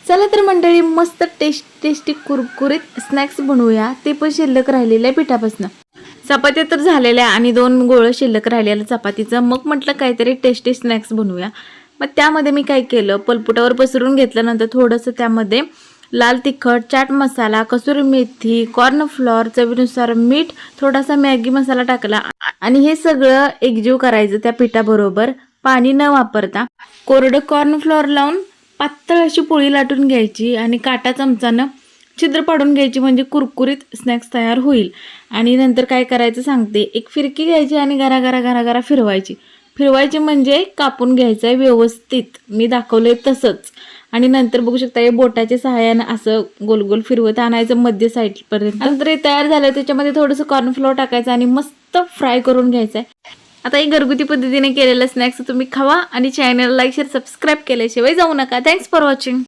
चला तर मंडळी, मस्त टेस्टी कुरकुरीत स्नॅक्स बनवूया, ते पण शिल्लक राहिलेल्या पिठापासून. चपात्या तर झालेल्या आणि 2 गोळं शिल्लक राहिलेलं चपातीचं. मग म्हटलं काहीतरी टेस्टी स्नॅक्स बनवूया. मग त्यामध्ये मी काय केलं, पलपुटावर पसरून घेतल्यानंतर थोडंसं त्यामध्ये लाल तिखट, चाट मसाला, कसुरी मेथी, कॉर्न फ्लोअर, चवीनुसार मीठ, थोडासा मॅगी मसाला टाकला आणि हे सगळं एकजीव करायचं त्या पिठाबरोबर, पाणी न वापरता. कोरडं कॉर्न फ्लोअर लावून पातळ अशी पोळी लाटून घ्यायची आणि काटा चमचानं छिद्र पाडून घ्यायची, म्हणजे कुरकुरीत स्नॅक्स तयार होईल. आणि नंतर काय करायचं सांगते, एक फिरकी घ्यायची आणि घरा फिरवायची म्हणजे कापून घ्यायचं आहे व्यवस्थित, मी दाखवलंय तसंच. आणि नंतर बघू शकता, हे बोटाच्या सहाय्यानं असं गोल गोल फिरवत आणायचं मध्य साईडपर्यंत. नंतर हे तयार झालं, त्याच्यामध्ये थोडंसं कॉर्नफ्लोअर टाकायचं आणि मस्त फ्राय करून घ्यायचं आहे. आता ही घरगुती पद्धतीने केलेलं स्नॅक्स तुम्ही खावा आणि चॅनल लाईक शेअर सबस्क्राईब केल्याशिवाय जाऊ नका. Thanks for watching.